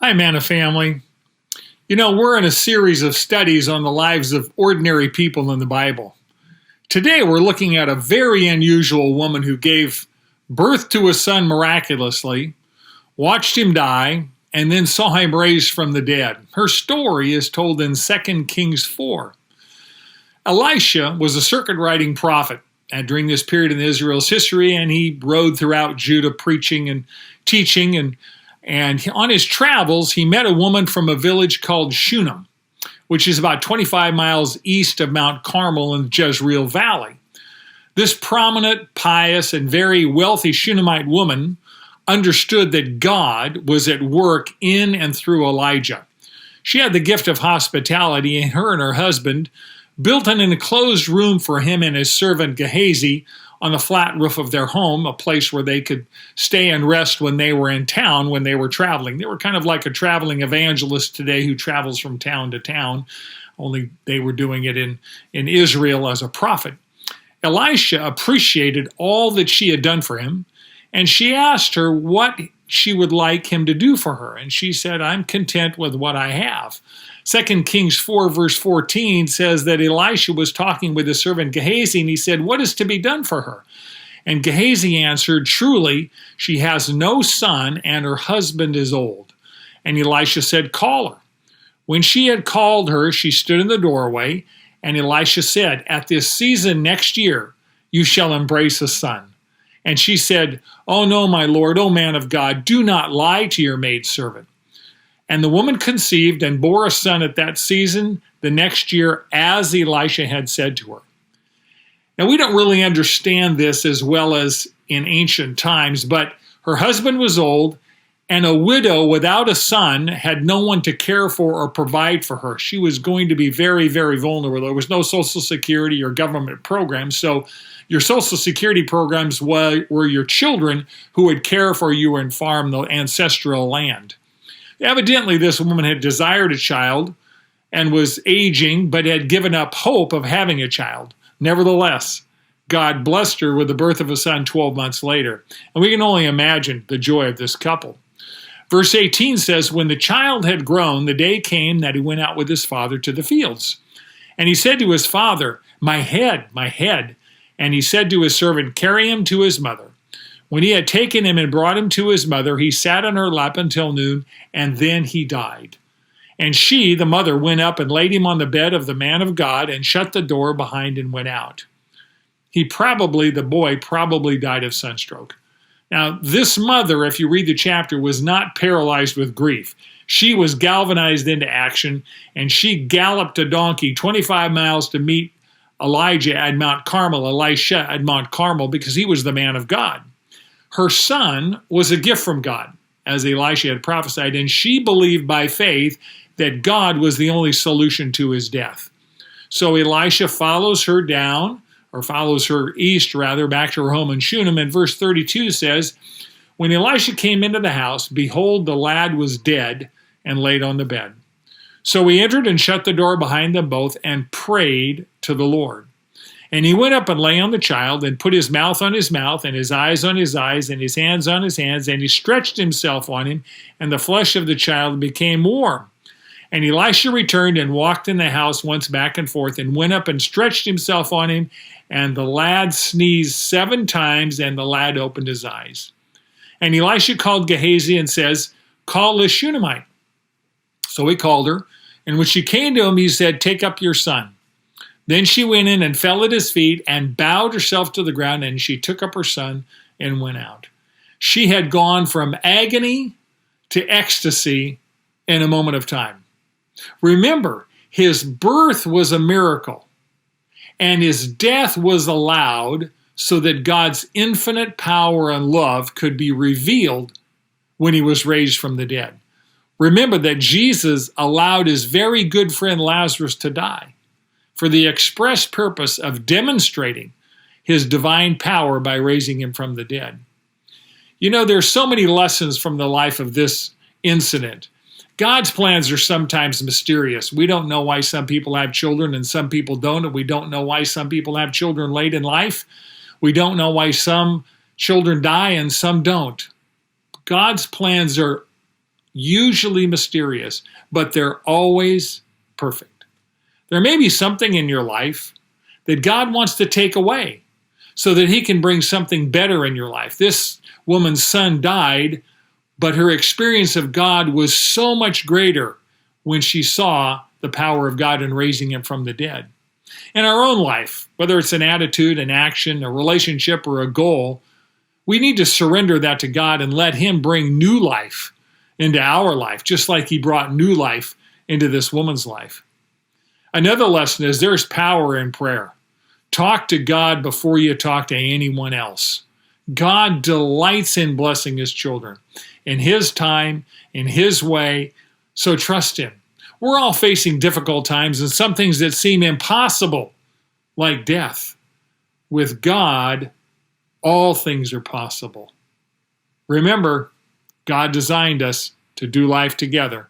Hi, Manna family. We're in a series of studies on the lives of ordinary people in the Bible. Today, we're looking at a very unusual woman who gave birth to a son miraculously, watched him die, and then saw him raised from the dead. Her story is told in 2 Kings 4. Elisha was a circuit-riding prophet during this period in Israel's history, and he rode throughout Judah preaching and teaching, and on his travels, he met a woman from a village called Shunem, which is about 25 miles east of Mount Carmel in the Jezreel Valley. This prominent, pious, and very wealthy Shunemmite woman understood that God was at work in and through Elijah. She had the gift of hospitality, and her husband built an enclosed room for him and his servant Gehazi on the flat roof of their home, a place where they could stay and rest when they were in town, when they were traveling. They were kind of like a traveling evangelist today who travels from town to town, only they were doing it in Israel as a prophet. Elisha appreciated all that she had done for him, and she asked her what she would like him to do for her. And she said, "I'm content with what I have." 2 Kings 4 verse 14 says that Elisha was talking with his servant Gehazi, and he said, "What is to be done for her?" And Gehazi answered, "Truly, she has no son, and her husband is old." And Elisha said, "Call her." When she had called her, she stood in the doorway, and Elisha said, "At this season next year, you shall embrace a son." And she said, "Oh no, my lord, O man of God, do not lie to your maidservant." And the woman conceived and bore a son at that season the next year, as Elisha had said to her. Now, we don't really understand this as well as in ancient times, but her husband was old, and a widow without a son had no one to care for or provide for her. She was going to be very, very vulnerable. There was no Social Security or government programs, so your Social Security programs were your children who would care for you and farm the ancestral land. Evidently, this woman had desired a child and was aging, but had given up hope of having a child. Nevertheless, God blessed her with the birth of a son 12 months later. And we can only imagine the joy of this couple. Verse 18 says, "When the child had grown, the day came that he went out with his father to the fields. And he said to his father, 'My head, my head.' And he said to his servant, 'Carry him to his mother.' When he had taken him and brought him to his mother, he sat on her lap until noon, and then he died. And she, the mother, went up and laid him on the bed of the man of God and shut the door behind and went out." The boy probably died of sunstroke. Now, this mother, if you read the chapter, was not paralyzed with grief. She was galvanized into action, and she galloped a donkey 25 miles to meet Elisha at Mount Carmel, because he was the man of God. Her son was a gift from God, as Elisha had prophesied, and she believed by faith that God was the only solution to his death. So Elisha follows her east, back to her home in Shunem, and verse 32 says, "When Elisha came into the house, behold, the lad was dead and laid on the bed. So he entered and shut the door behind them both and prayed to the Lord. And he went up and lay on the child and put his mouth on his mouth and his eyes on his eyes and his hands on his hands, and he stretched himself on him, and the flesh of the child became warm. And Elisha returned and walked in the house once back and forth, and went up and stretched himself on him, and the lad sneezed 7 times, and the lad opened his eyes. And Elisha called Gehazi and says, 'Call the Shunemmite.' So he called her, and when she came to him, he said, 'Take up your son.' Then she went in and fell at his feet and bowed herself to the ground, and she took up her son and went out." She had gone from agony to ecstasy in a moment of time. Remember, his birth was a miracle, and his death was allowed so that God's infinite power and love could be revealed when he was raised from the dead. Remember that Jesus allowed his very good friend Lazarus to die for the express purpose of demonstrating his divine power by raising him from the dead. There's so many lessons from the life of this incident. God's plans are sometimes mysterious. We don't know why some people have children and some people don't, and we don't know why some people have children late in life. We don't know why some children die and some don't. God's plans are usually mysterious, but they're always perfect. There may be something in your life that God wants to take away so that he can bring something better in your life. This woman's son died, but her experience of God was so much greater when she saw the power of God in raising him from the dead. In our own life, whether it's an attitude, an action, a relationship, or a goal, we need to surrender that to God and let him bring new life into our life, just like he brought new life into this woman's life. Another lesson is there's power in prayer. Talk to God before you talk to anyone else. God delights in blessing his children in his time, in his way, so trust him. We're all facing difficult times and some things that seem impossible, like death. With God, all things are possible. Remember, God designed us to do life together.